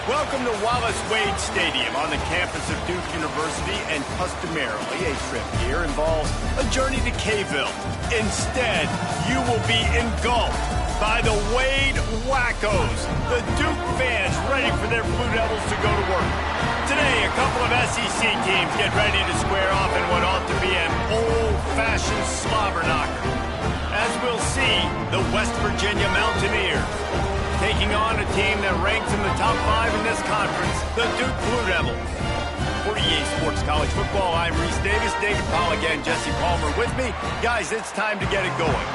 Welcome to Wallace Wade Stadium on the campus of Duke University, and customarily a trip here involves a journey to K-ville. Instead, you will be engulfed by the Wade Wackos, the Duke fans ready for their Blue Devils to go to work. Today, a couple of SEC teams get ready to square off in what ought to be an old-fashioned slobber knocker. As we'll see, the West Virginia Mountaineers taking on a team that ranks in the top 5 in this conference, the Duke Blue Devils. For EA Sports College Football, I'm Reese Davis, David Pollack, and Jesse Palmer with me. Guys, it's time to get it going.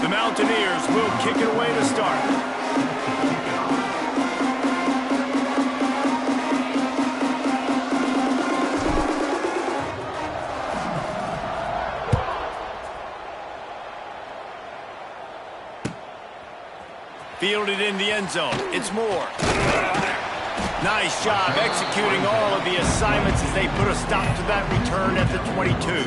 Mountaineers will kick it away to start. Fielded in the end zone. It's Moore. Nice job executing all of the assignments as they put a stop to that return at the 22.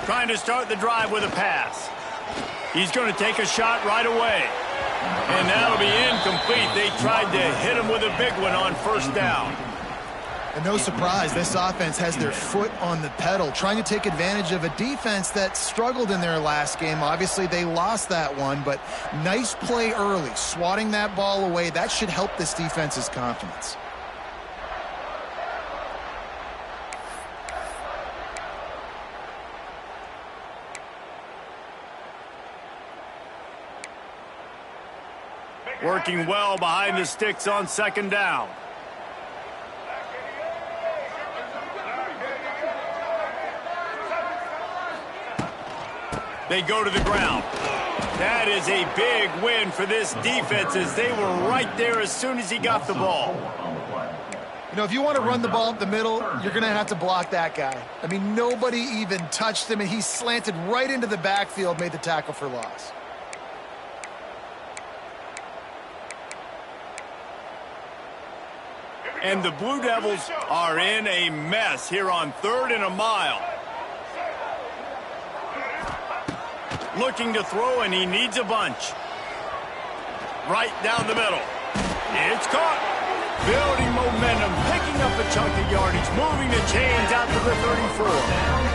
Trying to start the drive with a pass. He's going to take a shot right away. And that'll be incomplete. They tried to hit him with a big one on first down. And no surprise, this offense has their foot on the pedal, trying to take advantage of a defense that struggled in their last game. Obviously, they lost that one, but nice play early, swatting that ball away. That should help this defense's confidence. Working well behind the sticks on second down. They go to the ground. That is a big win for this defense, as they were right there as soon as he got the ball. You know, if you want to run the ball up the middle, you're going to have to block that guy. I mean, nobody even touched him, and he slanted right into the backfield, made the tackle for loss. And the Blue Devils are in a mess here on 3rd and a mile. Looking to throw, and he needs a bunch. Right down the middle. It's caught. Building momentum, picking up a chunk of yardage, moving the chains out to the 34.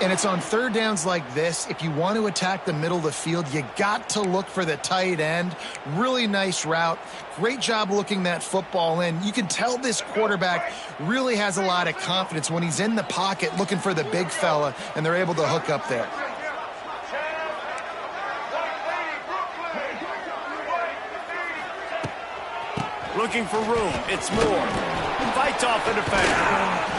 And it's on third downs like this. If you want to attack the middle of the field, you got to look for the tight end. Really nice route. Great job looking that football in. You can tell this quarterback really has a lot of confidence when he's in the pocket looking for the big fella, and they're able to hook up there. Looking for room. It's Moore. Fights off the defender.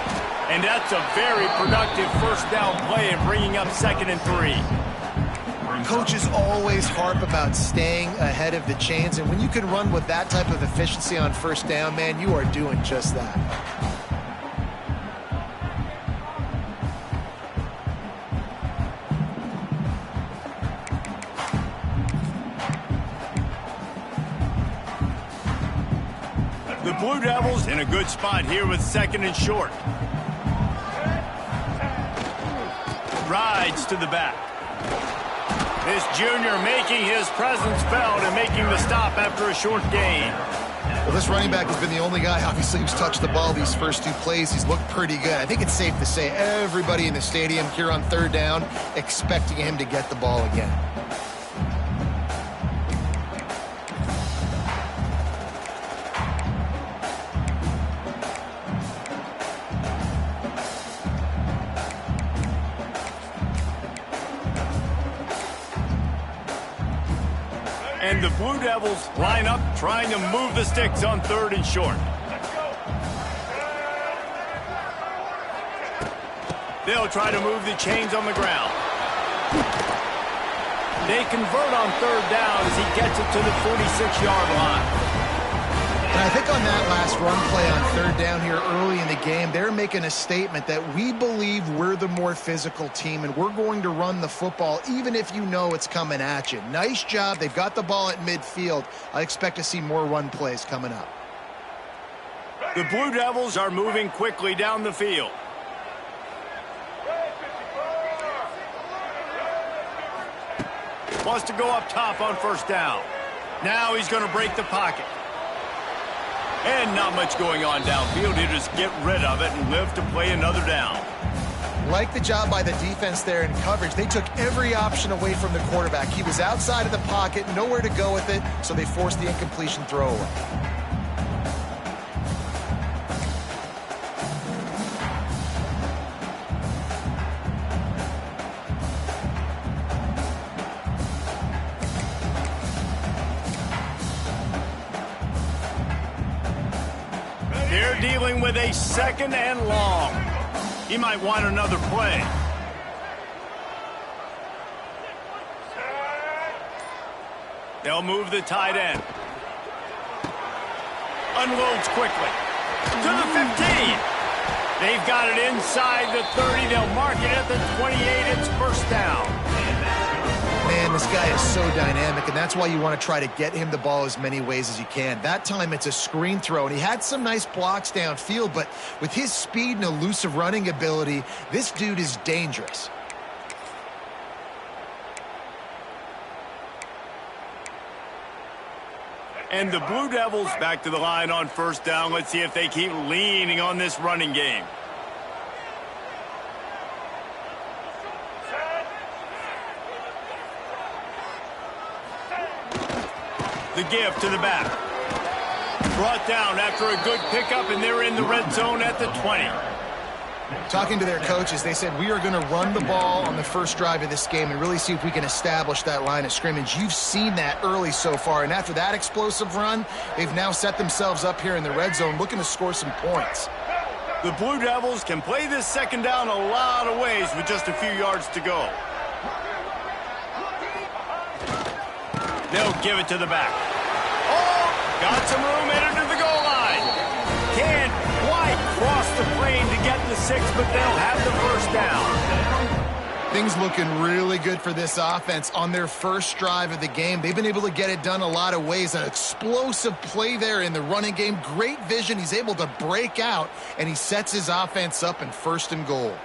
And that's a very productive first down play and bringing up 2nd and 3. Coaches always harp about staying ahead of the chains, and when you can run with that type of efficiency on first down, man, you are doing just that. The Blue Devils in a good spot here with 2nd and short. Rides to the back. This junior making his presence felt and making the stop after a short gain. Well, this running back has been the only guy, obviously, who's touched the ball these first 2 plays. He's looked pretty good. I think it's safe to say everybody in the stadium here on 3rd down expecting him to get the ball again. And the Blue Devils line up, trying to move the sticks on 3rd and short. They'll try to move the chains on the ground. They convert on third down as he gets it to the 46-yard line. And I think on that last run play on third down here early in the game, they're making a statement that we believe we're the more physical team and we're going to run the football even if you know it's coming at you. Nice job. They've got the ball at midfield. I expect to see more run plays coming up. The Blue Devils are moving quickly down the field. Wants to go up top on first down. Now he's going to break the pocket. And not much going on downfield. He'll just get rid of it and live to play another down. Like the job by the defense there in coverage. They took every option away from the quarterback. He was outside of the pocket, nowhere to go with it, so they forced the incompletion throwaway. They're dealing with a second and long. He might want another play. They'll move the tight end. Unloads quickly. To the 15. They've got it inside the 30. They'll mark it at the 28. It's first down. Man, this guy is so dynamic, and that's why you want to try to get him the ball as many ways as you can. That time it's a screen throw, and he had some nice blocks downfield, but with his speed and elusive running ability, this dude is dangerous. And the Blue Devils back to the line on first down. Let's see if they keep leaning on this running game. The give to the back. Brought down after a good pickup, and they're in the red zone at the 20. Talking to their coaches, they said, we are going to run the ball on the first drive of this game and really see if we can establish that line of scrimmage. You've seen that early so far, and after that explosive run, they've now set themselves up here in the red zone looking to score some points. The Blue Devils can play this second down a lot of ways with just a few yards to go. They'll give it to the back. Oh, got some room, headed to the goal line. Can't quite cross the plane to get the 6, but they'll have the first down. Things looking really good for this offense on their first drive of the game. They've been able to get it done a lot of ways. An explosive play there in the running game. Great vision. He's able to break out, and he sets his offense up in first and goal.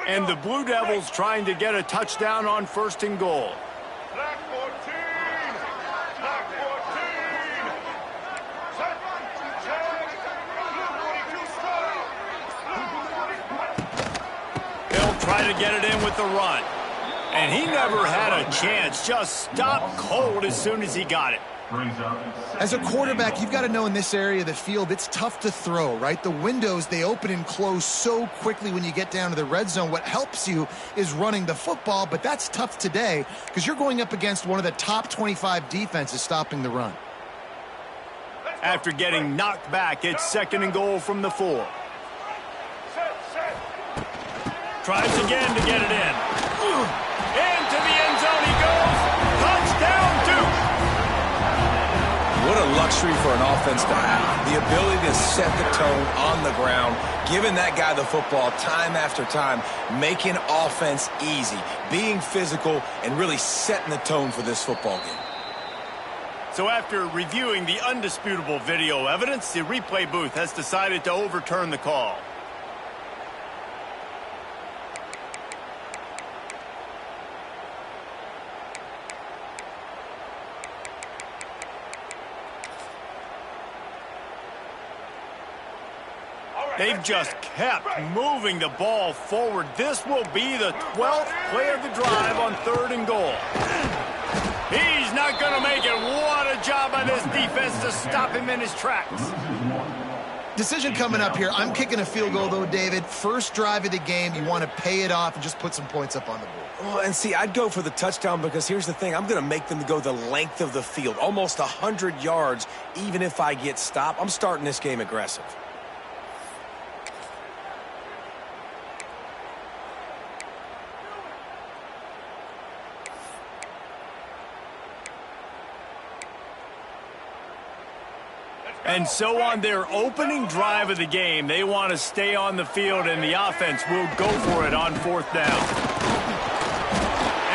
And the Blue Devils trying to get a touchdown on first and goal. Black 14! Black 14! Set! They'll try to get it in with the run. And he never had a chance. Just stopped cold as soon as he got it. As a quarterback, you've got to know in this area of the field, it's tough to throw, right? The windows, they open and close so quickly when you get down to the red zone. What helps you is running the football, but that's tough today because you're going up against one of the top 25 defenses stopping the run. After getting knocked back, it's second and goal from the 4. Tries again to get it in. Into the end zone he goes. Touchdown, Duke! What a luxury for an offense to have. The ability to set the tone on the ground, giving that guy the football time after time, making offense easy, being physical, and really setting the tone for this football game. So after reviewing the undisputable video evidence, the replay booth has decided to overturn the call. They've just kept moving the ball forward. This will be the 12th play of the drive on third and goal. He's not going to make it. What a job by this defense to stop him in his tracks. Decision coming up here. I'm kicking a field goal, though, David. First drive of the game, you want to pay it off and just put some points up on the board. Well, and see, I'd go for the touchdown because here's the thing. I'm going to make them go the length of the field, almost 100 yards, even if I get stopped. I'm starting this game aggressive. And so on their opening drive of the game, they want to stay on the field, and the offense will go for it on 4th down.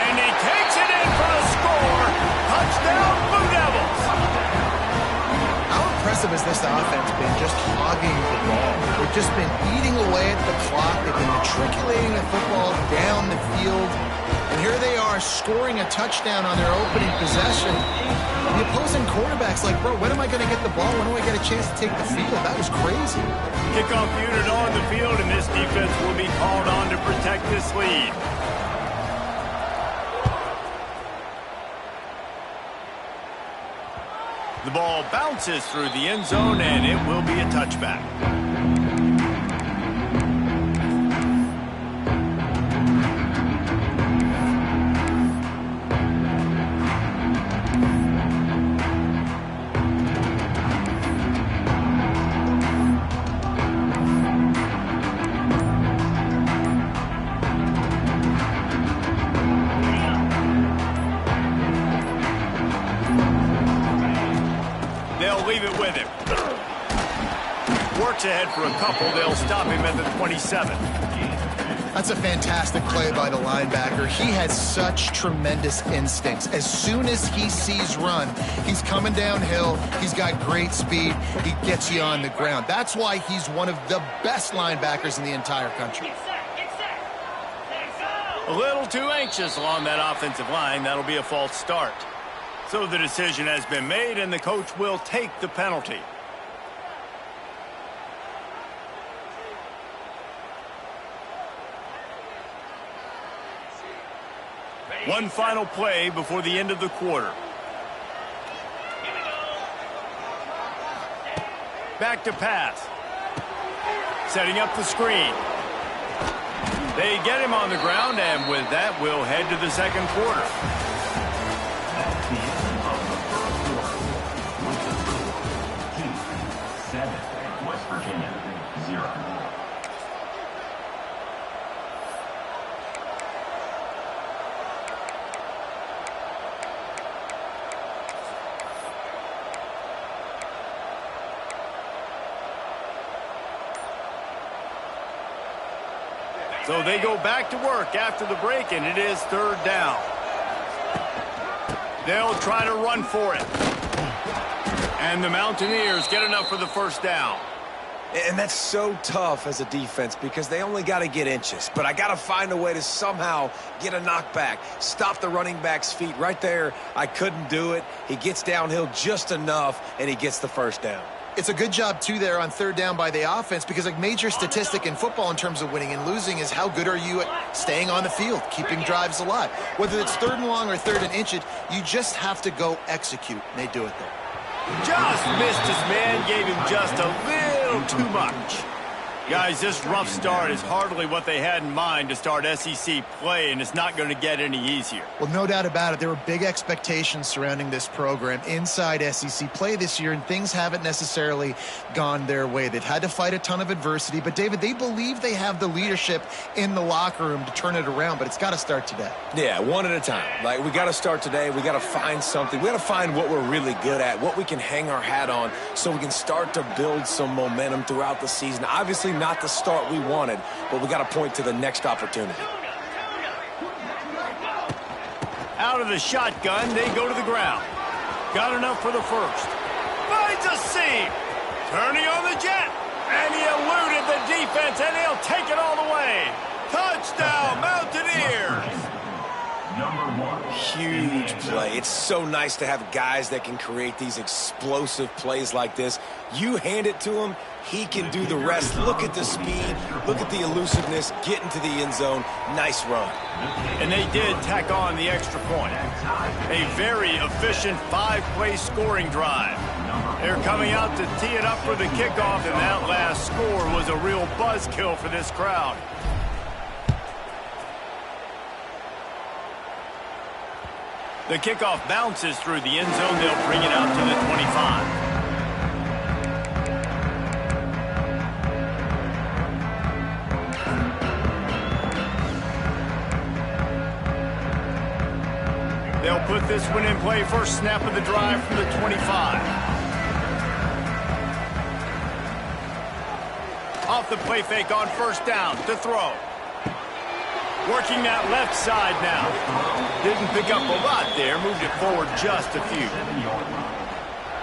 And he takes it in for the score. Touchdown, Blue Devils. How impressive has this offense been just hogging the ball? They've just been eating away at the clock. They've been matriculating the football down the field. And here they are scoring a touchdown on their opening possession. The opposing quarterback's like, bro, when am I going to get the ball? When do I get a chance to take the field? That was crazy. Kickoff unit on the field, and this defense will be called on to protect this lead. The ball bounces through the end zone, and it will be a touchback. Leave it with him. Works ahead for a couple. They'll stop him at the 27. That's a fantastic play by the linebacker. He has such tremendous instincts. As soon as he sees run, he's coming downhill. He's got great speed. He gets you on the ground. That's why he's one of the best linebackers in the entire country. A little too anxious along that offensive line. That'll be a false start. So the decision has been made, and the coach will take the penalty. One final play before the end of the quarter. Back to pass. Setting up the screen. They get him on the ground, and with that, we'll head to the second quarter. So they go back to work after the break, and it is 3rd down. They'll try to run for it. And the Mountaineers get enough for the 1st down. And that's so tough as a defense because they only got to get inches. But I got to find a way to somehow get a knockback, stop the running back's feet. Right there, I couldn't do it. He gets downhill just enough, and he gets the 1st down. It's a good job, too, there on 3rd down by the offense because a major statistic in football in terms of winning and losing is how good are you at staying on the field, keeping drives alive. Whether it's 3rd and long or 3rd and inches, you just have to go execute, and they do it there. Just missed his man, gave him just a little too much. Guys, this rough start is hardly what they had in mind to start SEC play, and it's not going to get any easier. Well, no doubt about it. There were big expectations surrounding this program inside SEC play this year, and things haven't necessarily gone their way. They've had to fight a ton of adversity, but, David, they believe they have the leadership in the locker room to turn it around, but it's got to start today. Yeah, one at a time. Like, we got to start today. We got to find something. We got to find what we're really good at, what we can hang our hat on so we can start to build some momentum throughout the season. Obviously, not the start we wanted, but we got to point to the next opportunity. Out of the shotgun, they go to the ground. Got enough for the 1st. Finds a seam. Turning on the jet. And he eluded the defense, and he'll take it all the way. Touchdown, Mountaineers. Number 1. Huge play. It's so nice to have guys that can create these explosive plays like this. You hand it to him, he can do the rest. Look at the speed. Look at the elusiveness. Get into the end zone. Nice run. And they did tack on the extra point. A very efficient 5-play scoring drive. They're coming out to tee it up for the kickoff, and that last score was a real buzzkill for this crowd. The kickoff bounces through the end zone. They'll bring it out to the 25. They'll put this one in play. First snap of the drive from the 25. Off the play fake on first down to throw. Working that left side now. Didn't pick up a lot there. Moved it forward just a few.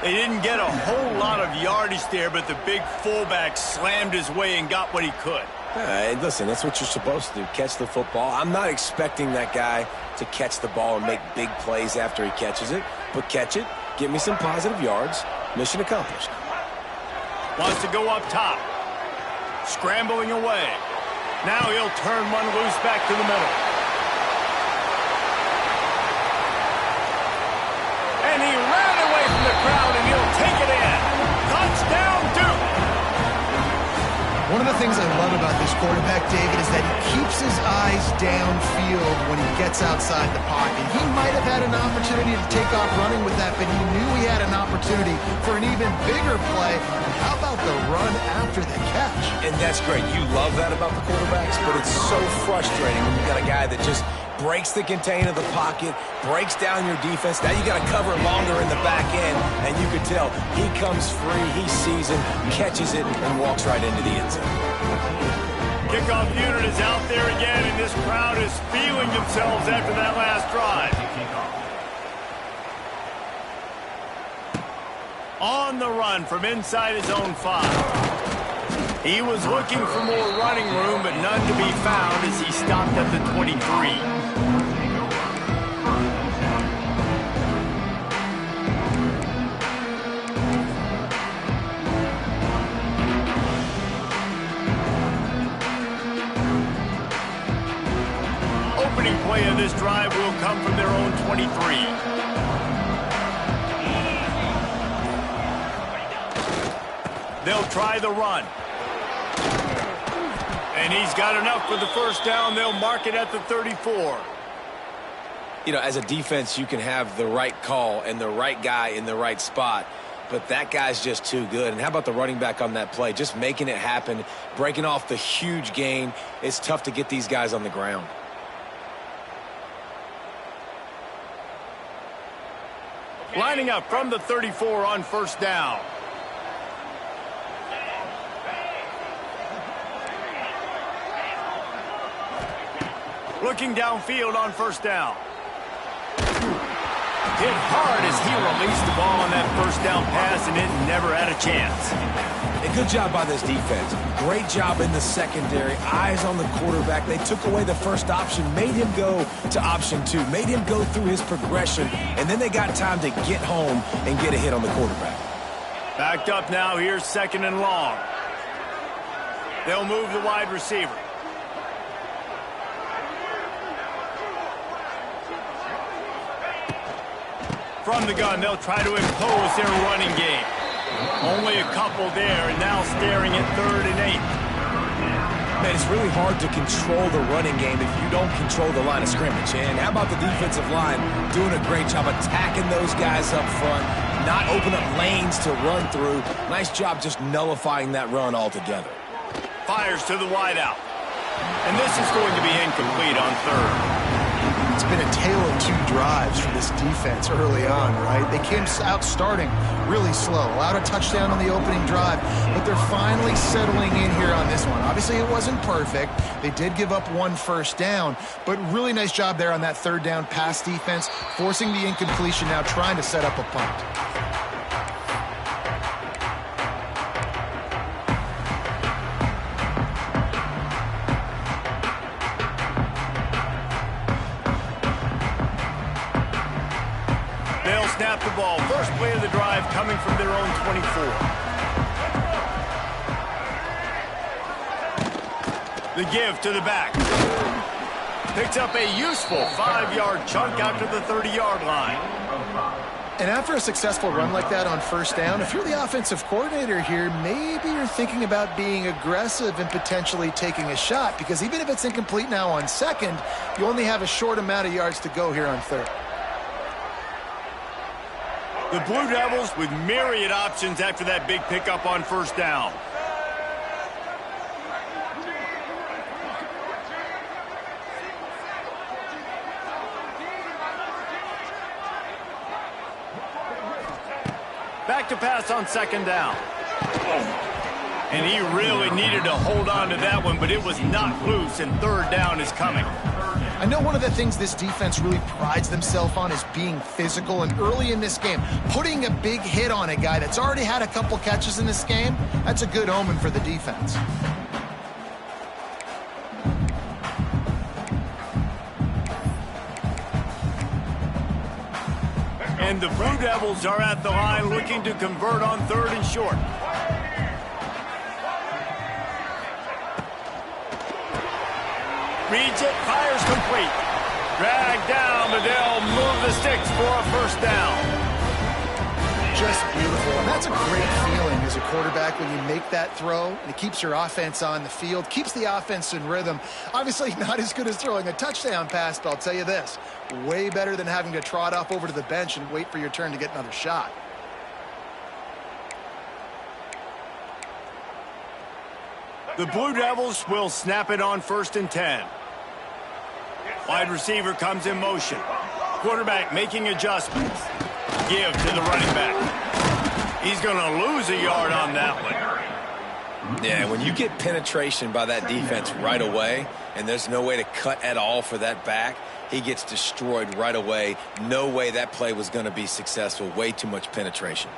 They didn't get a whole lot of yardage there, but the big fullback slammed his way and got what he could. Hey, listen, that's what you're supposed to do, catch the football. I'm not expecting that guy to catch the ball and make big plays after he catches it, but catch it, get me some positive yards, mission accomplished. Wants to go up top. Scrambling away. Now he'll turn one loose back to the middle. And he ran away from the crowd, and he'll take it in. Touchdown, Duke! One of the things I love about this quarterback, David, is that he keeps his eyes downfield when he gets outside the pocket. He might have had an opportunity to take off running with that, but he knew he had an opportunity for an even bigger play. And how about the run after the catch? And that's great. You love that about the quarterbacks, but it's so frustrating when you got a guy that just breaks the contain of the pocket, breaks down your defense. Now you got to cover longer in the back end, and you can tell he comes free, he sees him, catches it, and walks right into the end zone. Kickoff unit is out there again, and this crowd is feeling themselves after that last drive. On the run from inside his own 5. He was looking for more running room, but none to be found as he stopped at the 23. Opening play of this drive will come from their own 23. They'll try the run. And he's got enough for the first down. They'll mark it at the 34. You know, as a defense, you can have the right call and the right guy in the right spot, but that guy's just too good. And how about the running back on that play? Just making it happen, breaking off the huge gain. It's tough to get these guys on the ground. Lining up from the 34 on first down. Looking downfield on first down. Hit hard as he released the ball on that first down pass, and it never had a chance. A good job by this defense. Great job in the secondary. Eyes on the quarterback. They took away the first option, made him go to option 2, made him go through his progression, and then they got time to get home and get a hit on the quarterback. Backed up now. Here's second and long. They'll move the wide receiver. From the gun, they'll try to impose their running game. Only a couple there, and now staring at 3rd and 8. Man, it's really hard to control the running game if you don't control the line of scrimmage. And how about the defensive line doing a great job attacking those guys up front, not open up lanes to run through. Nice job just nullifying that run altogether. Fires to the wideout. And this is going to be incomplete on 3rd. It's been a tale of 2 drives for this defense early on, right? They came out starting really slow, allowed a touchdown on the opening drive, but they're finally settling in here on this one. Obviously, it wasn't perfect. They did give up 1 first down, but really nice job there on that 3rd down pass defense, forcing the incompletion, now trying to set up a punt. They'll snap the ball. First play of the drive coming from their own 24. The give to the back. Picks up a useful 5-yard chunk out to the 30-yard line. And after a successful run like that on first down, if you're the offensive coordinator here, maybe you're thinking about being aggressive and potentially taking a shot, because even if it's incomplete now on second, you only have a short amount of yards to go here on third. The Blue Devils with myriad options after that big pickup on first down. Back to pass on second down. And he really needed to hold on to that one, but it was knocked loose, and third down is coming. I know one of the things this defense really prides themselves on is being physical, and early in this game, putting a big hit on a guy that's already had a couple catches in this game, that's a good omen for the defense. And the Blue Devils are at the line looking to convert on third and short. Reads it, fires complete. Dragged down, but they'll move the sticks for a first down. Just beautiful, and that's a great feeling as a quarterback when you make that throw, and it keeps your offense on the field, keeps the offense in rhythm. Obviously not as good as throwing a touchdown pass, but I'll tell you this, way better than having to trot off over to the bench and wait for your turn to get another shot. The Blue Devils will snap it on first and 10. Wide receiver comes in motion. Quarterback making adjustments. Give to the running back. He's going to lose a yard on that one. Yeah, when you get penetration by that defense right away, and there's no way to cut at all for that back, he gets destroyed right away. No way that play was going to be successful. Way too much penetration.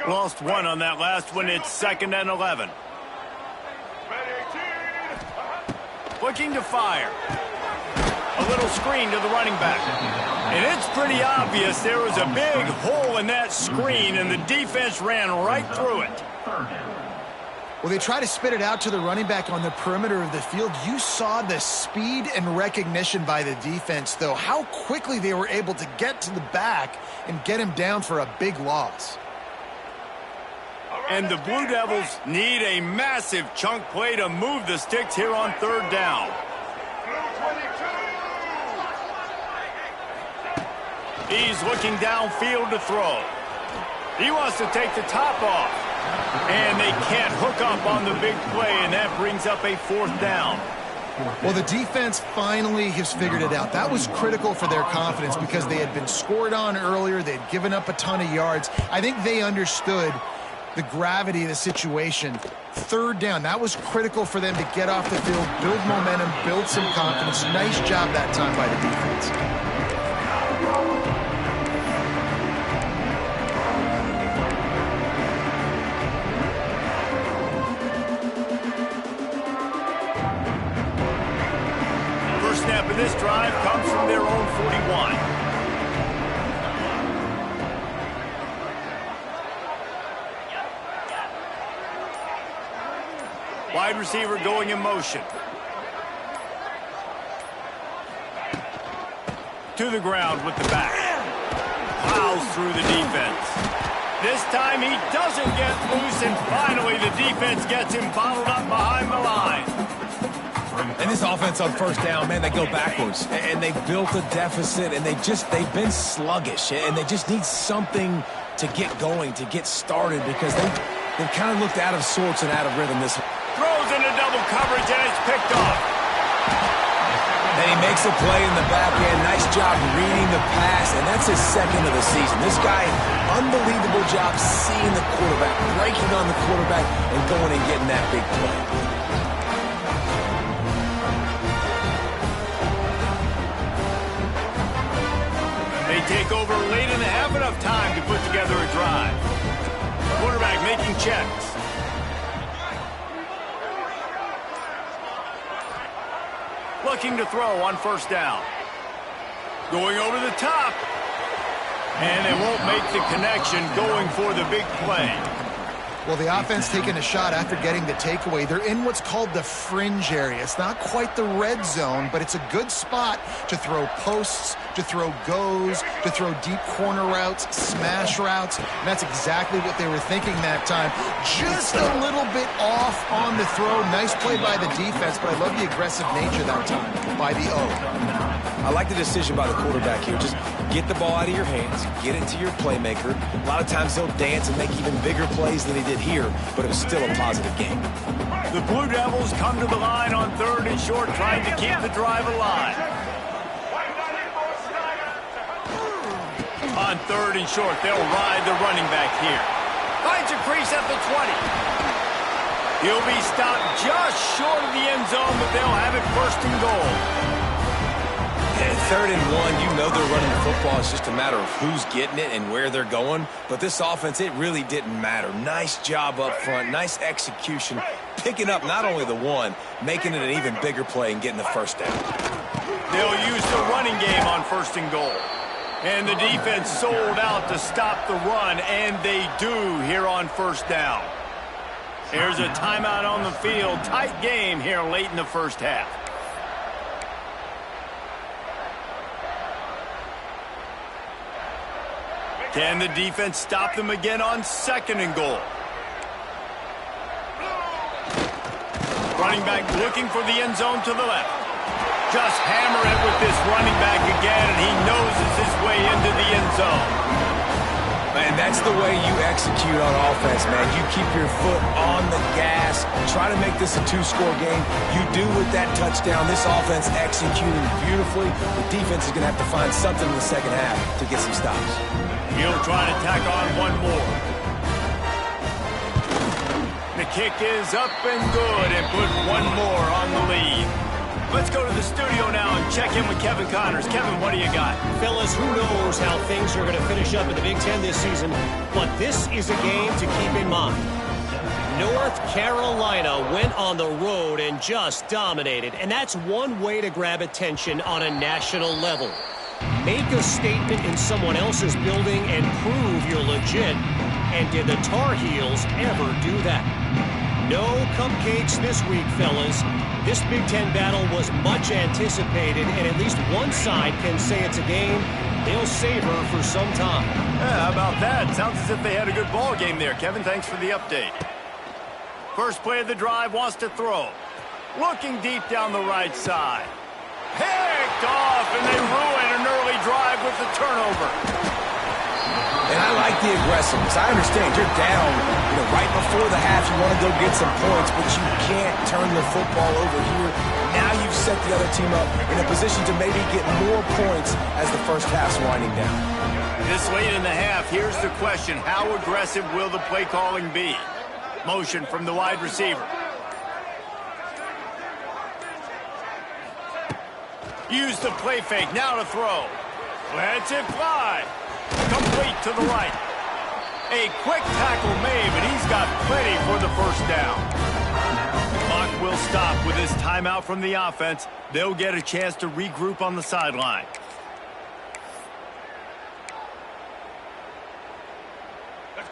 Lost one on that last one. It's second and 11. Looking to fire. A little screen to the running back. And it's pretty obvious there was a big hole in that screen, and the defense ran right through it. Well, they try to spit it out to the running back on the perimeter of the field. You saw the speed and recognition by the defense, though, how quickly they were able to get to the back and get him down for a big loss. And the Blue Devils need a massive chunk play to move the sticks here on third down. He's looking downfield to throw. He wants to take the top off. And they can't hook up on the big play, and that brings up a fourth down. Well, the defense finally has figured it out. That was critical for their confidence because they had been scored on earlier. They had given up a ton of yards. I think they understood the gravity of the situation. Third down, that was critical for them to get off the field, build momentum, build some confidence. Nice job that time by the defense. First snap of this drive comes from their own 41. Wide receiver going in motion. To the ground with the back. Plows through the defense. This time he doesn't get loose, and finally the defense gets him bottled up behind the line. And this offense on first down, man, they go backwards. And they built a deficit, and they've been sluggish. And they just need something to get going, to get started, because they've kind of looked out of sorts and out of rhythm this. Throws into double coverage, and it's picked off. And he makes a play in the back end. Nice job reading the pass, and that's his second of the season. This guy, unbelievable job seeing the quarterback, breaking on the quarterback, and going and getting that big play. checks. Looking to throw on first down. Going over the top. And they won't make the connection, going for the big play. Well, the offense taking a shot after getting the takeaway. They're in what's called the fringe area. It's not quite the red zone, but it's a good spot to throw posts, to throw goes, to throw deep corner routes, smash routes. And that's exactly what they were thinking that time. Just a little bit off on the throw. Nice play by the defense, but I love the aggressive nature that time by the O. I like the decision by the quarterback here. Just get the ball out of your hands, get it to your playmaker. A lot of times he'll dance and make even bigger plays than he did here, but it was still a positive game. The Blue Devils come to the line on 3rd and short, trying to keep the drive alive. On 3rd and short, they'll ride the running back here. Finds a crease at the 20. He'll be stopped just short of the end zone, but they'll have it 1st and goal. At 3rd and 1, you know they're running the football. It's just a matter of who's getting it and where they're going. But this offense, it really didn't matter. Nice job up front, nice execution, picking up not only the one, making it an even bigger play and getting the first down. They'll use the running game on 1st and goal. And the defense sold out to stop the run, and they do here on 1st down. There's a timeout on the field. Tight game here late in the first half. Can the defense stop them again on 2nd and goal? Running back looking for the end zone to the left. Just hammer it with this running back again, and he noses his way into the end zone. Man, that's the way you execute on offense, man. You keep your foot on the gas, try to make this a 2-score game. You do with that touchdown. This offense executing beautifully. The defense is going to have to find something in the second half to get some stops. He'll try to tack on one more. The kick is up and good, and put one more on the lead. Let's go to the studio now and check in with Kevin Connors. Kevin, what do you got? Fellas, who knows how things are going to finish up in the Big Ten this season, but this is a game to keep in mind. North Carolina went on the road and just dominated, and that's one way to grab attention on a national level. Make a statement in someone else's building and prove you're legit. And did the Tar Heels ever do that? No cupcakes this week, fellas. This Big Ten battle was much anticipated, and at least one side can say it's a game they'll savor for some time. Yeah, how about that? Sounds as if they had a good ball game there. Kevin, thanks for the update. First play of the drive, wants to throw. Looking deep down the right side. Picked off, and they ruin an early drive with the turnover. And I like the aggressiveness. I understand you're down, right before the half. You want to go get some points, but you can't turn the football over here. Now you've set the other team up in a position to maybe get more points as the first half's winding down. This late in the half, here's the question. How aggressive will the play calling be? Motion from the wide receiver. Use the play fake, now to throw. Lets it fly. Complete to the right. A quick tackle made, but he's got plenty for the first down. The clock will stop with this timeout from the offense. They'll get a chance to regroup on the sideline.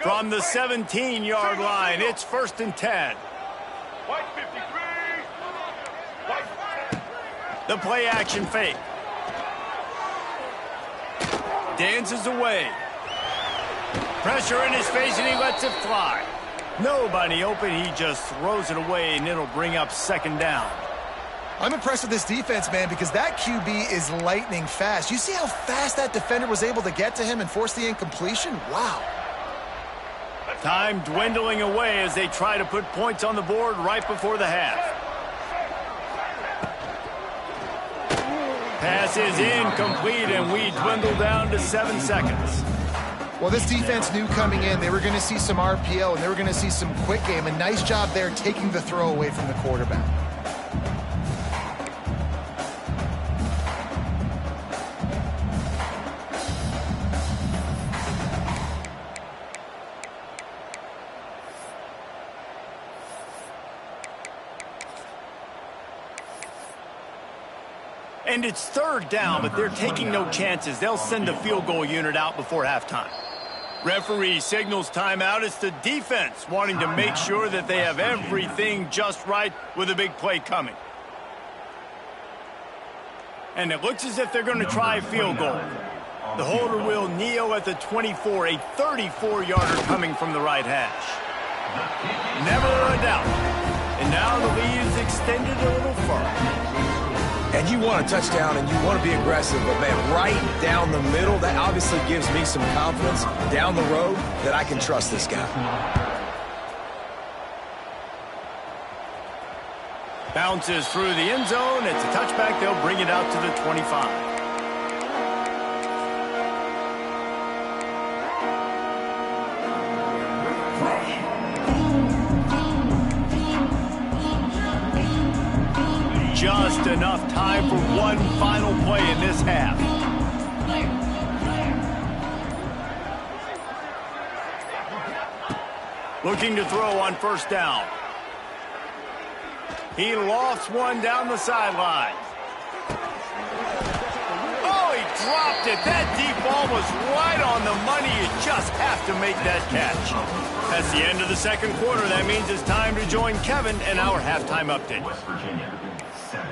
From the 17-yard line, it's 1st and 10. White 53. The play action fake. Dances away. Pressure in his face, and he lets it fly. Nobody open. He just throws it away, and it'll bring up 2nd down. I'm impressed with this defense, man, because that QB is lightning fast. You see how fast that defender was able to get to him and force the incompletion? Wow. Time dwindling away as they try to put points on the board right before the half. Pass is incomplete, and we dwindle down to 7 seconds. Well, this defense knew coming in they were going to see some RPO, and they were going to see some quick game. A nice job there taking the throw away from the quarterback. And it's third down, but they're taking no chances. They'll send the field goal unit out before halftime. Referee signals timeout. It's the defense wanting to make sure that they have everything just right with a big play coming. And it looks as if they're going to try a field goal. The holder will kneel at the 24, a 34-yarder coming from the right hash. Never a doubt. And now the lead is extended a little further. And you want a touchdown and you want to be aggressive, but man, right down the middle, that obviously gives me some confidence down the road that I can trust this guy. Bounces through the end zone. It's a touchback. They'll bring it out to the 25. Just enough time for one final play in this half. Looking to throw on first down. He lofts one down the sideline. Oh, he dropped it. That deep ball was right on the money. You just have to make that catch. That's the end of the second quarter. That means it's time to join Kevin and our halftime update. West Virginia, 7.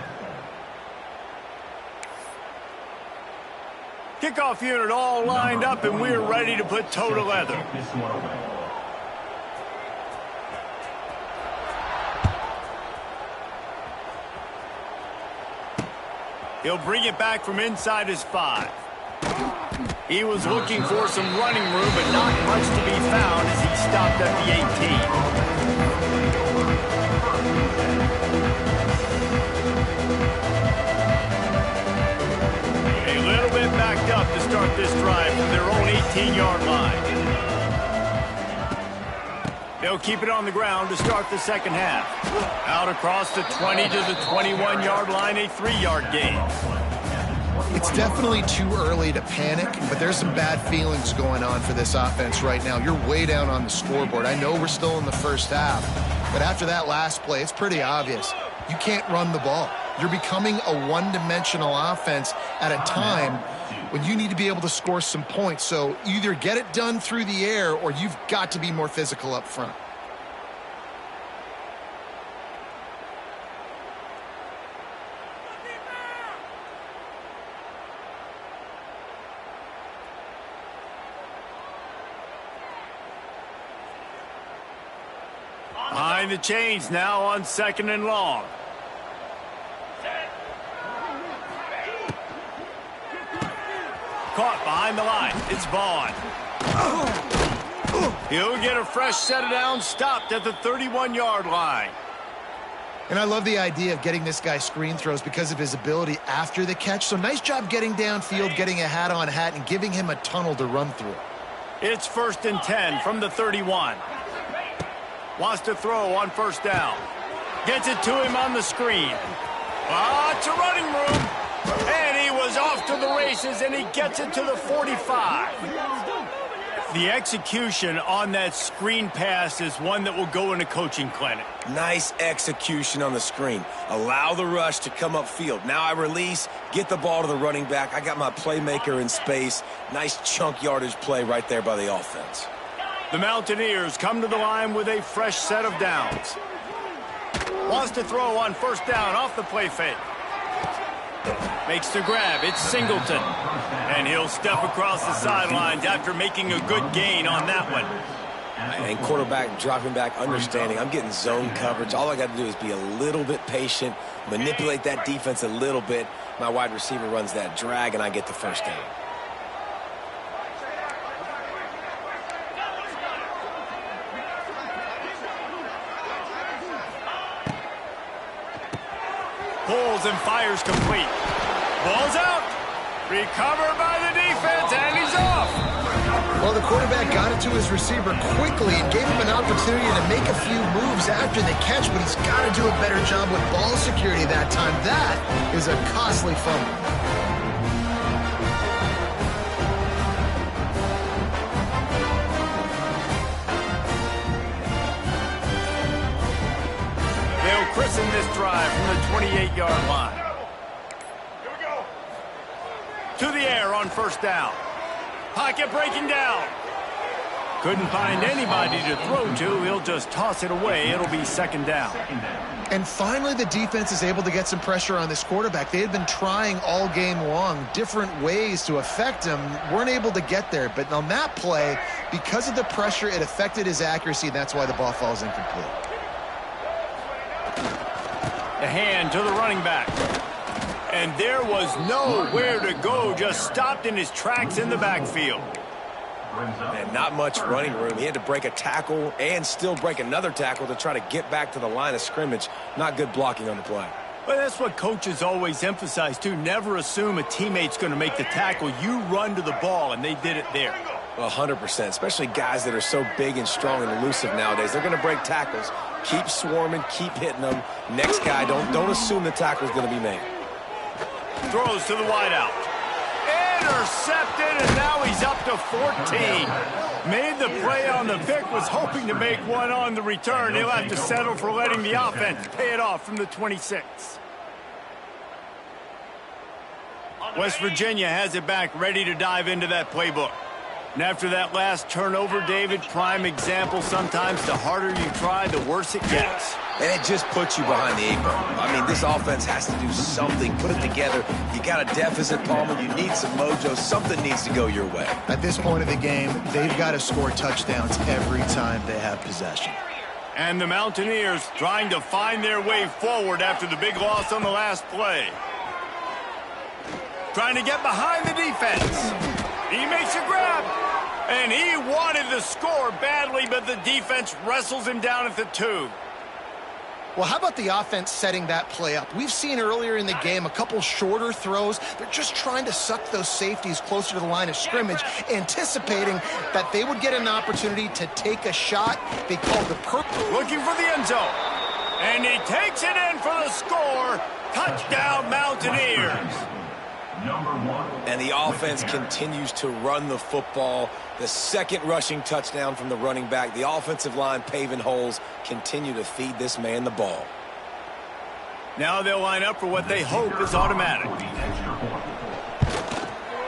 Kickoff unit all lined up, and we're ready to put toe to leather. He'll bring it back from inside his 5. He was looking for some running room, but not much to be found as he stopped at the 18. A little bit backed up to start this drive from their own 18-yard line. They'll keep it on the ground to start the second half. Out across the 20 to the 21-yard line, a 3-yard gain. It's definitely too early to panic, but there's some bad feelings going on for this offense right now. You're way down on the scoreboard. I know we're still in the first half, but after that last play, it's pretty obvious. You can't run the ball. You're becoming a one-dimensional offense at a time when you need to be able to score some points. So either get it done through the air or you've got to be more physical up front. Behind the chains now on 2nd and long. Caught behind the line. It's Vaughn. He'll get a fresh set of downs, stopped at the 31-yard line. And I love the idea of getting this guy screen throws because of his ability after the catch. So nice job getting downfield, getting a hat-on hat, and giving him a tunnel to run through. It's 1st and 10 from the 31. Wants to throw on first down. Gets it to him on the screen. It's a running room. And he was off to the races, and he gets it to the 45. The execution on that screen pass is one that will go in a coaching clinic. Nice execution on the screen. Allow the rush to come upfield. Now I release, get the ball to the running back. I got my playmaker in space. Nice chunk yardage play right there by the offense. The Mountaineers come to the line with a fresh set of downs. Wants to throw on first down off the play fake. Makes the grab. It's Singleton. And he'll step across the sidelines after making a good gain on that one. And quarterback dropping back, understanding I'm getting zone coverage. All I got to do is be a little bit patient, manipulate that defense a little bit. My wide receiver runs that drag, and I get the first down. Pulls and fires complete. Ball's out. Recovered by the defense, and he's off. Well, the quarterback got it to his receiver quickly and gave him an opportunity to make a few moves after the catch, but he's got to do a better job with ball security that time. That is a costly fumble. They'll christen this drive from the 28-yard line. Here we go. To the air on first down. Pocket breaking down. Couldn't find anybody to throw to. He'll just toss it away. It'll be second down. And finally, the defense is able to get some pressure on this quarterback. They had been trying all game long different ways to affect him. Weren't able to get there. But on that play, because of the pressure, it affected his accuracy. That's why the ball falls incomplete. The hand to the running back. And there was nowhere to go. Just stopped in his tracks in the backfield. And not much running room. He had to break a tackle and still break another tackle to try to get back to the line of scrimmage. Not good blocking on the play. But that's what coaches always emphasize, too. Never assume a teammate's going to make the tackle. You run to the ball, and they did it there. 100%, especially guys that are so big and strong and elusive nowadays. They're going to break tackles. Keep swarming, keep hitting them. Next guy, don't assume the tackle's going to be made. Throws to the wideout. Intercepted, and now he's up to 14. Made the play on the pick, was hoping to make one on the return. He'll have to settle for letting the offense pay it off from the 26. West Virginia has it back, ready to dive into that playbook. And after that last turnover, David, prime example, sometimes the harder you try, the worse it gets. And it just puts you behind the 8 ball. I mean, this offense has to do something. Put it together. You got a deficit, Palmer. You need some mojo. Something needs to go your way. At this point of the game, they've got to score touchdowns every time they have possession. And the Mountaineers trying to find their way forward after the big loss on the last play. Trying to get behind the defense. He makes a grab. And he wanted the score badly, but the defense wrestles him down at the 2. Well, how about the offense setting that play up? We've seen earlier in the game a couple shorter throws. They're just trying to suck those safeties closer to the line of scrimmage, anticipating that they would get an opportunity to take a shot. They called the looking for the end zone. And he takes it in for the score. Touchdown, Mountaineers. And the offense continues to run the football. The second rushing touchdown from the running back. The offensive line paving holes. Continue to feed this man the ball. Now they'll line up for what they hope is automatic.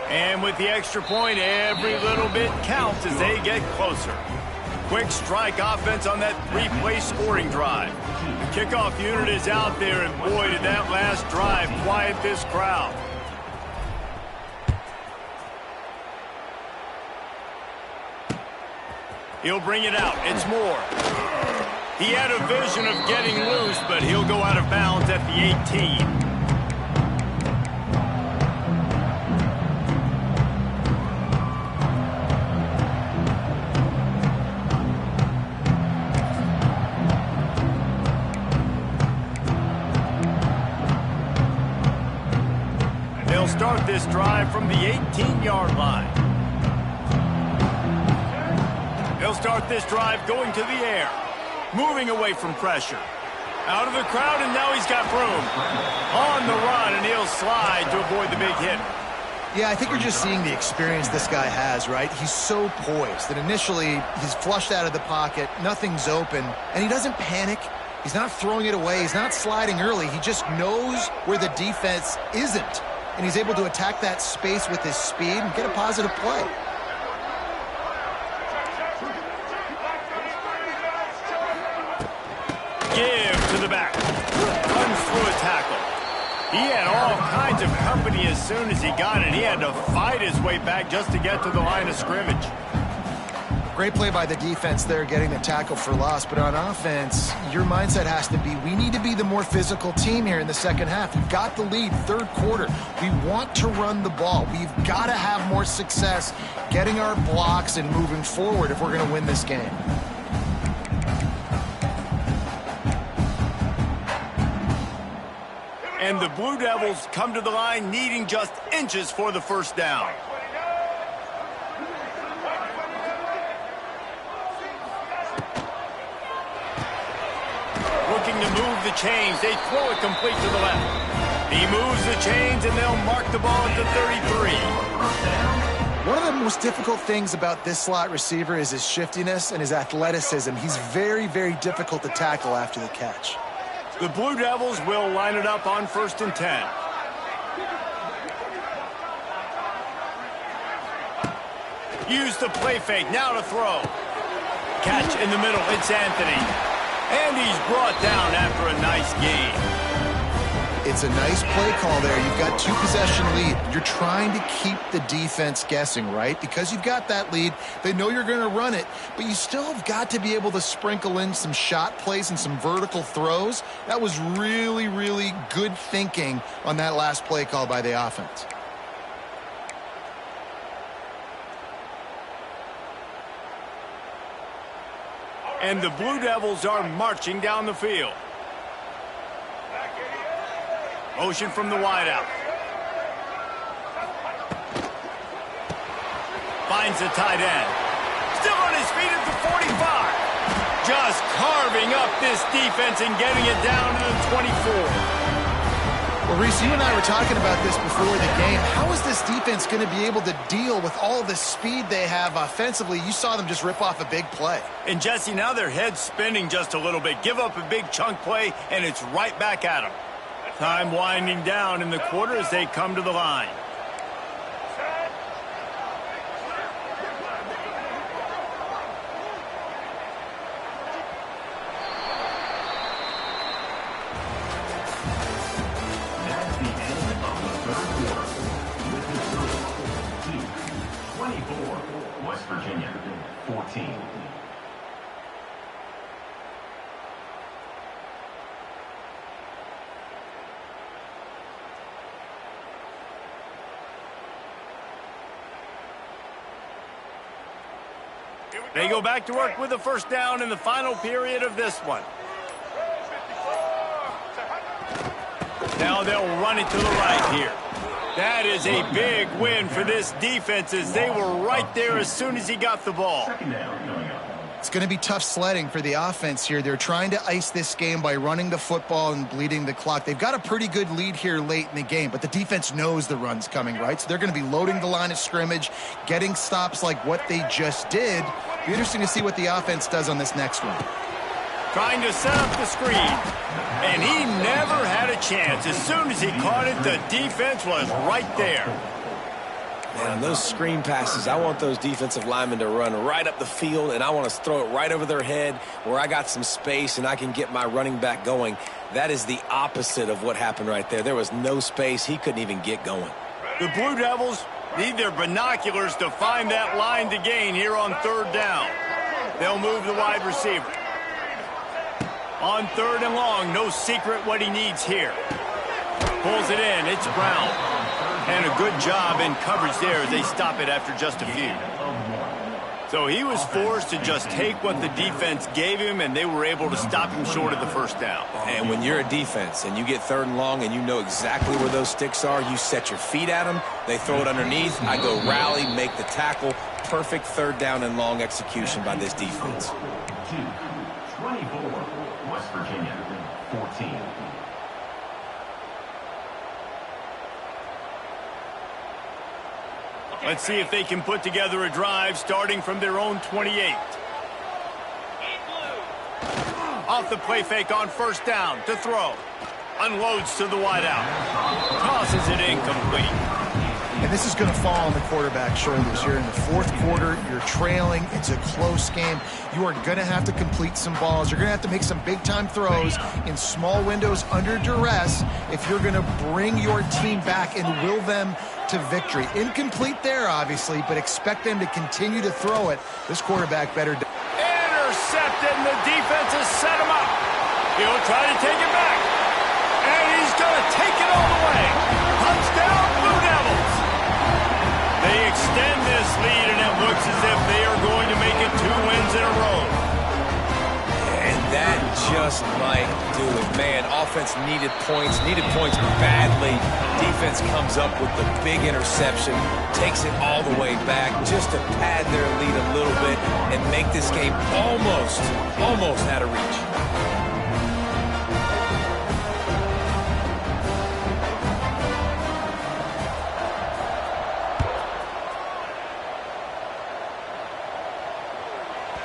And with the extra point, every little bit counts as they get closer. Quick strike offense on that 3-play scoring drive. The kickoff unit is out there, and boy, did that last drive quiet this crowd. He'll bring it out. It's Moore. He had a vision of getting loose, but he'll go out of bounds at the 18. They'll start this drive from the 18-yard line. They'll start this drive going to the air, moving away from pressure. Out of the crowd, and now he's got room. On the run, and he'll slide to avoid the big hit. Yeah, I think you're just seeing the experience this guy has, right? He's so poised that initially he's flushed out of the pocket, nothing's open, and he doesn't panic. He's not throwing it away. He's not sliding early. He just knows where the defense isn't, and he's able to attack that space with his speed and get a positive play. Give to the back. Runs through a tackle. He had all kinds of company as soon as he got it. He had to fight his way back just to get to the line of scrimmage. Great play by the defense there, getting the tackle for loss. But on offense, your mindset has to be, we need to be the more physical team here in the second half. We've got the lead, third quarter. We want to run the ball. We've got to have more success getting our blocks and moving forward if we're going to win this game. And the Blue Devils come to the line needing just inches for the first down. Looking to move the chains. They throw it complete to the left. He moves the chains, and they'll mark the ball at the 33. One of the most difficult things about this slot receiver is his shiftiness and his athleticism. He's very, very difficult to tackle after the catch. The Blue Devils will line it up on 1st and 10. Use the play fake. Now to throw. Catch in the middle. It's Anthony. And he's brought down after a nice gain. It's a nice play call there. You've got 2-possession lead. You're trying to keep the defense guessing, right? Because you've got that lead. They know you're going to run it, but you still have got to be able to sprinkle in some shot plays and some vertical throws. That was really, really good thinking on that last play call by the offense. And the Blue Devils are marching down the field. Motion from the wideout. Finds the tight end. Still on his feet at the 45. Just carving up this defense and getting it down to the 24. Well, Reese, you and I were talking about this before the game. How is this defense going to be able to deal with all the speed they have offensively? You saw them just rip off a big play. And, Jesse, now their head's spinning just a little bit. Give up a big chunk play, and it's right back at them. Time winding down in the quarter as they come to the line. That's the end of the third quarter. With the score 24, West Virginia 14. They go back to work with a first down in the final period of this one. Now they'll run it to the right here. That is a big win for this defense as they were right there as soon as he got the ball. It's going to be tough sledding for the offense here. They're trying to ice this game by running the football and bleeding the clock. They've got a pretty good lead here late in the game, but the defense knows the run's coming, right? So they're going to be loading the line of scrimmage, getting stops like what they just did. Be interesting to see what the offense does on this next one. Trying to set up the screen, and he never had a chance. As soon as he caught it, the defense was right there. Man, on those screen passes, I want those defensive linemen to run right up the field, and I want to throw it right over their head where I got some space and I can get my running back going. That is the opposite of what happened right there. There was no space. He couldn't even get going. The Blue Devils need their binoculars to find that line to gain here on third down. They'll move the wide receiver. On third and long, no secret what he needs here. Pulls it in. It's Brown. And a good job in coverage there as they stop it after just a few. So he was forced to just take what the defense gave him, and they were able to stop him short of the first down. And when you're a defense and you get third and long and you know exactly where those sticks are, you set your feet at them, they throw it underneath, I go rally, make the tackle. Perfect third down and long execution by this defense. 24, West Virginia 14. Let's see if they can put together a drive starting from their own 28. Off the play fake on first down to throw. Unloads to the wideout. Tosses it incomplete. And this is going to fall on the quarterback's shoulders. You're in the fourth quarter. You're trailing. It's a close game. You are going to have to complete some balls. You're going to have to make some big-time throws in small windows under duress if you're going to bring your team back and will them to victory. Incomplete there, obviously, but expect them to continue to throw it. This quarterback better. Intercepted, and the defense has set him up. He'll try to take it back. And he's going to take it all the way. Touchdown, Blue Devils. They extend this lead, and it looks as if they are going to make it 2 wins in a row. And that just might do it. Man, offense needed points badly. Defense comes up with the big interception, takes it all the way back just to pad their lead a little bit and make this game almost out of reach.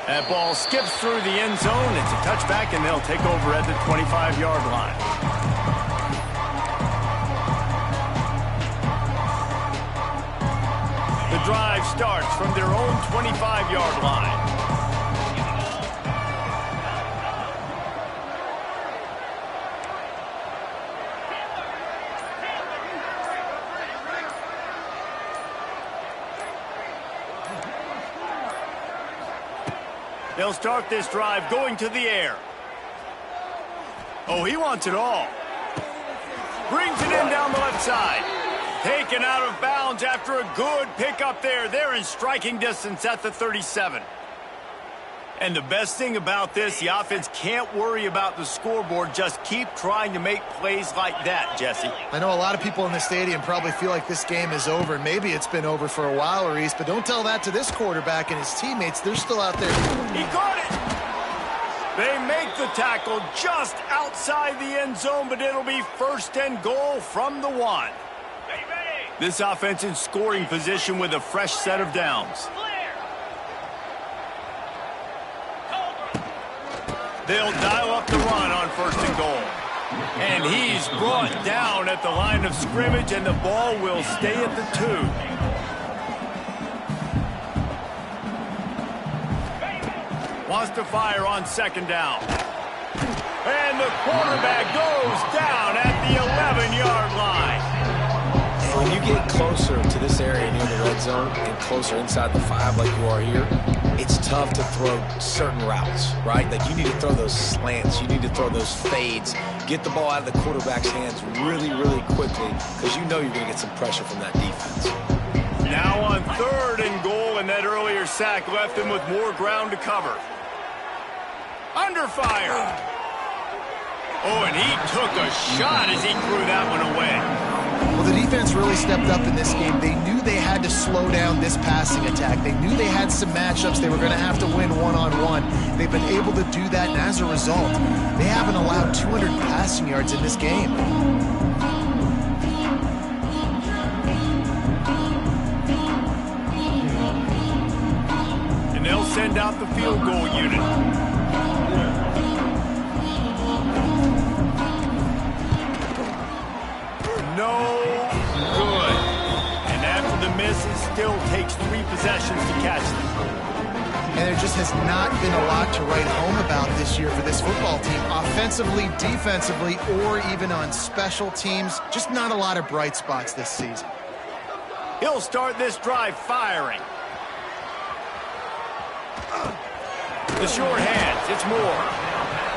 That ball skips through the end zone. It's a touchback, and they'll take over at the 25-yard line. The drive starts from their own 25-yard line. They'll start this drive going to the air. Oh, he wants it all. Brings it in down the left side. Taken out of bounds after a good pickup there. They're in striking distance at the 37. And the best thing about this, the offense can't worry about the scoreboard. Just keep trying to make plays like that, Jesse. I know a lot of people in the stadium probably feel like this game is over. Maybe it's been over for a while, Reese, but don't tell that to this quarterback and his teammates. They're still out there. He caught it. They make the tackle just outside the end zone, but it'll be 1st and goal from the 1. This offense in scoring position with a fresh set of downs. They'll dial up the run on 1st and goal. And he's brought down at the line of scrimmage, and the ball will stay at the 2. Wants to fire on 2nd down. And the quarterback goes down at the 11-yard line. When you get closer to this area near the red zone and closer inside the 5 like you are here, it's tough to throw certain routes, right? Like you need to throw those slants. You need to throw those fades. Get the ball out of the quarterback's hands really, really quickly because you know you're going to get some pressure from that defense. Now on 3rd and goal, and that earlier sack left him with more ground to cover. Under fire. Oh, and he took a shot as he threw that one away. Well, the defense really stepped up in this game. They knew they had to slow down this passing attack. They knew they had some matchups they were going to have to win one-on-one. They've been able to do that, and as a result, they haven't allowed 200 passing yards in this game. And they'll send out the field goal unit. No good. And after the miss, it still takes 3 possessions to catch them. And there just has not been a lot to write home about this year for this football team. Offensively, defensively, or even on special teams. Just not a lot of bright spots this season. He'll start this drive firing. The short hands, it's Moore.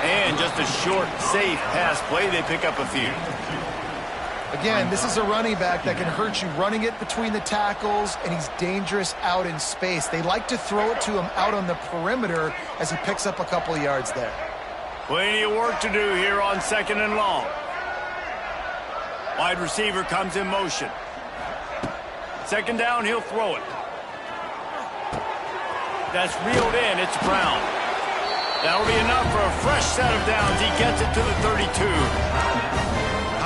And just a short, safe pass play. They pick up a few. Again, this is a running back that can hurt you running it between the tackles, and he's dangerous out in space. They like to throw it to him out on the perimeter as he picks up a couple of yards there. Plenty of work to do here on 2nd and long. Wide receiver comes in motion. 2nd down, he'll throw it. That's reeled in, it's Brown. That'll be enough for a fresh set of downs. He gets it to the 32.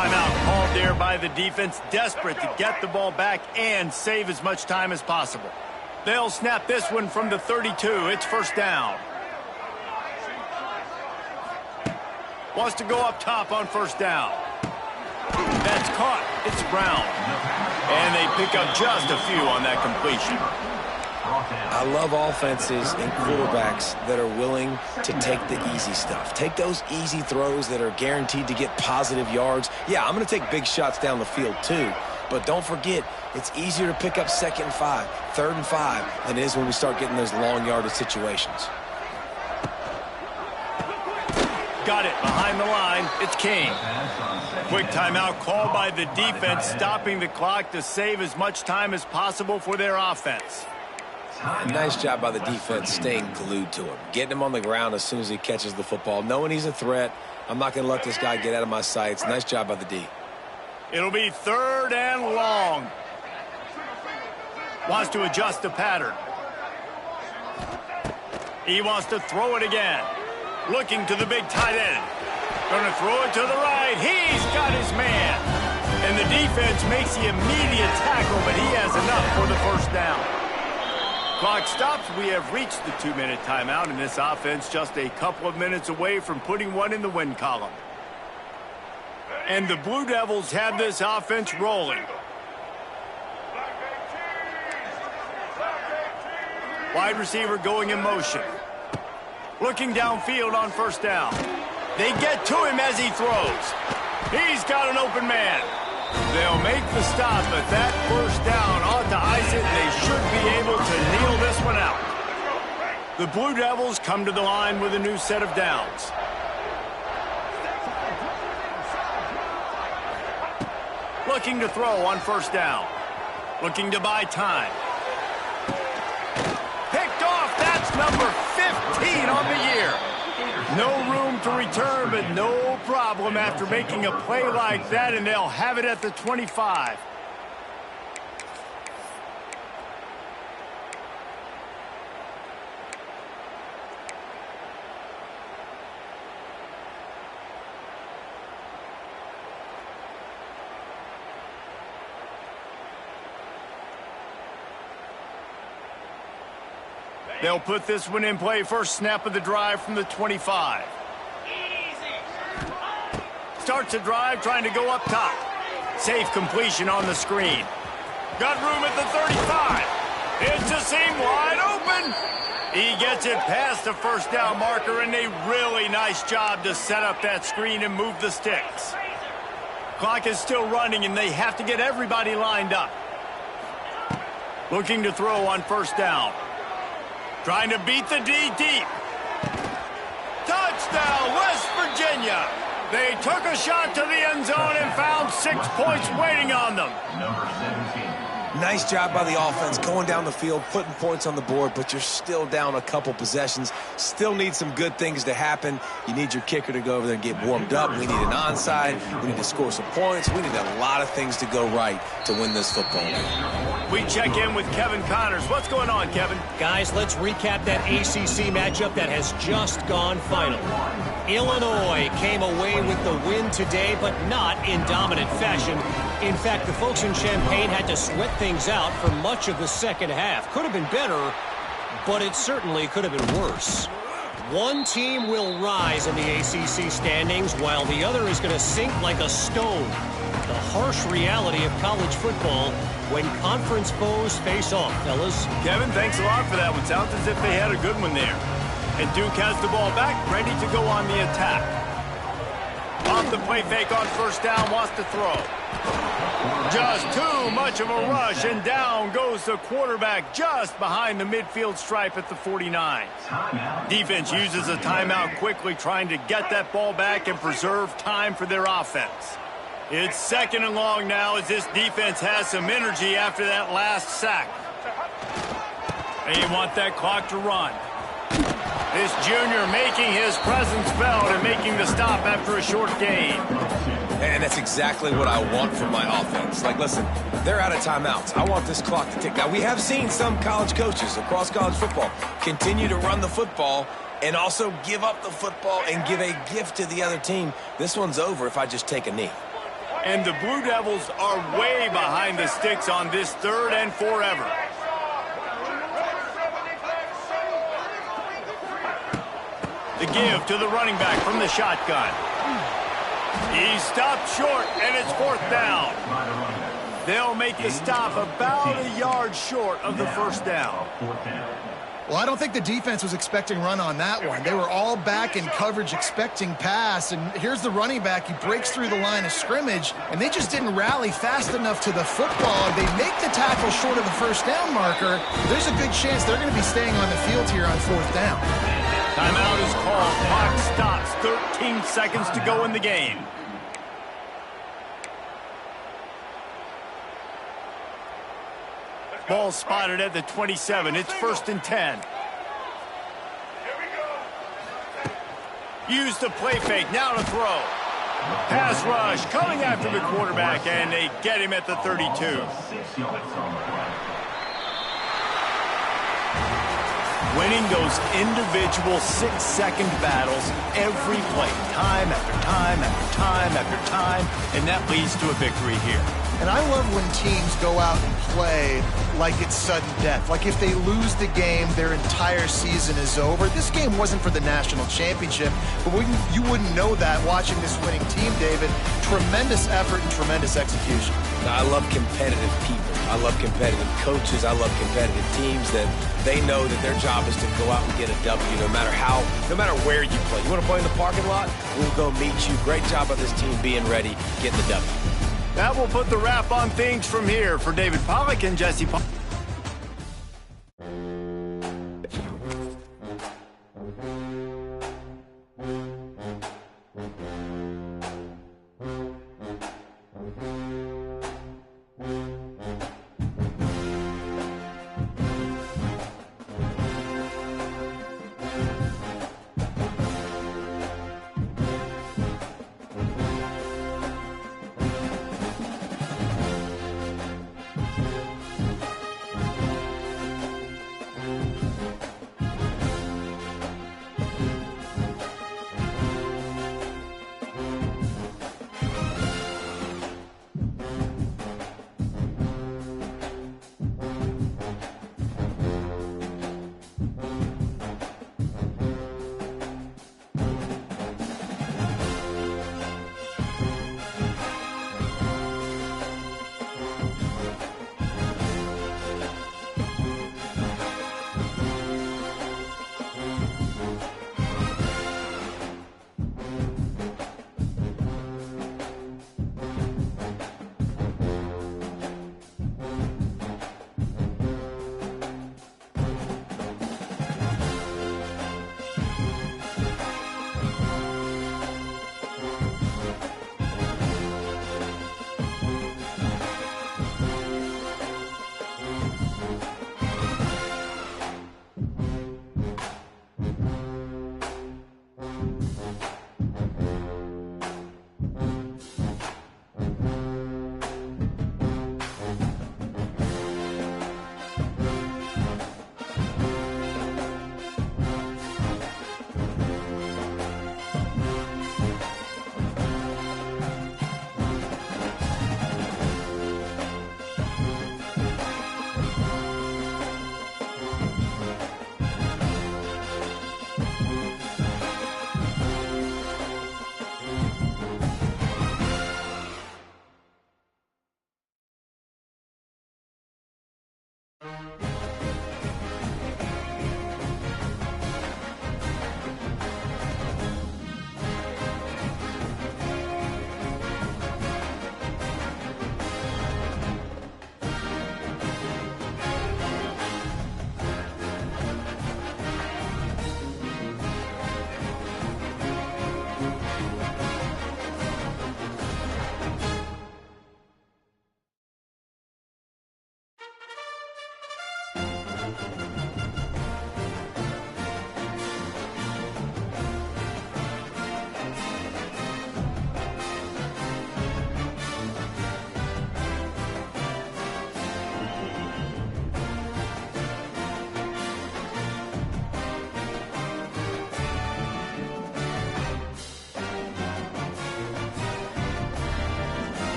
Timeout called there by the defense, desperate to get the ball back and save as much time as possible. They'll snap this one from the 32. It's 1st down. Wants to go up top on 1st down. That's caught. It's Brown. And they pick up just a few on that completion. I love offenses and quarterbacks that are willing to take the easy stuff. Take those easy throws that are guaranteed to get positive yards. Yeah, I'm going to take big shots down the field too. But don't forget, it's easier to pick up 2nd and 5, 3rd and 5 than it is when we start getting those long yardage situations. Got it behind the line. It's Kane. Quick timeout called by the defense, stopping the clock to save as much time as possible for their offense. Nice job by the defense staying glued to him, getting him on the ground as soon as he catches the football, knowing he's a threat. I'm not going to let this guy get out of my sights. Nice job by the D. It'll be 3rd and long. Wants to adjust the pattern. He wants to throw it again. Looking to the big tight end. Going to throw it to the right. He's got his man. And the defense makes the immediate tackle, but he has enough for the 1st down. Clock stops. We have reached the 2-minute timeout, and this offense just a couple of minutes away from putting one in the win column. And the Blue Devils have this offense rolling. Wide receiver going in motion. Looking downfield on first down. They get to him as he throws. He's got an open man. They'll make the stop, but that first down ought to ice it. They should be able to kneel this one out. The Blue Devils come to the line with a new set of downs. Looking to throw on first down. Looking to buy time. Picked off. That's number 15 on the year. No room to return, but no problem after making a play like that, and they'll have it at the 25. They'll put this one in play. First snap of the drive from the 25. Starts a drive trying to go up top. Safe completion on the screen. Got room at the 35. It's a seam wide open. He gets it past the first down marker, and a really nice job to set up that screen and move the sticks. Clock is still running, and they have to get everybody lined up. Looking to throw on first down. Trying to beat the D deep. Touchdown, West Virginia. They took a shot to the end zone and found 6 points waiting on them. Number 17. Nice job by the offense going down the field, putting points on the board, but you're still down a couple possessions. Still need some good things to happen. You need your kicker to go over there and get warmed up. We need an onside. We need to score some points. We need a lot of things to go right to win this football game. We check in with Kevin Connors. What's going on, Kevin? Guys, let's recap that ACC matchup that has just gone final. Illinois came away with the win today, but not in dominant fashion. In fact, the folks in Champaign had to sweat things out for much of the second half. Could have been better, but it certainly could have been worse. One team will rise in the ACC standings, while the other is going to sink like a stone. The harsh reality of college football when conference foes face off, fellas. Kevin, thanks a lot for that one. Sounds as if they had a good one there. And Duke has the ball back, ready to go on the attack. Off the play fake on first down, wants to throw. Just too much of a rush, and down goes the quarterback just behind the midfield stripe at the 49. Defense uses a timeout quickly, trying to get that ball back and preserve time for their offense. It's second and long now as this defense has some energy after that last sack. They want that clock to run. This junior making his presence felt and making the stop after a short gain. And that's exactly what I want from my offense. Like, listen, they're out of timeouts. I want this clock to tick. Now, we have seen some college coaches across college football continue to run the football and also give up the football and give a gift to the other team. This one's over if I just take a knee. And the Blue Devils are way behind the sticks on this third and forever. The give to the running back from the shotgun. He stopped short, and it's fourth down. They'll make the stop about a yard short of the first down. Well, I don't think the defense was expecting run on that one. They were all back in coverage expecting pass, and here's the running back. He breaks through the line of scrimmage, and they just didn't rally fast enough to the football. They make the tackle short of the first down marker. There's a good chance they're going to be staying on the field here on fourth down. Timeout is called. Clock stops. 13 seconds to go in the game. Ball spotted at the 27. It's first and 10. Use the play fake. Now to throw. Pass rush coming after the quarterback, and they get him at the 32. Winning those individual 6-second battles every play, time after time after time after time, and that leads to a victory here. And I love when teams go out and play like it's sudden death. Like if they lose the game, their entire season is over. This game wasn't for the national championship, but you wouldn't know that watching this winning team, David. Tremendous effort and tremendous execution. I love competitive people. I love competitive coaches. I love competitive teams that they know that their job is to go out and get a W no matter where you play. You want to play in the parking lot? We'll go meet you. Great job by this team being ready, getting the W. That will put the wrap on things from here. For David Pollack and Jesse Pollack.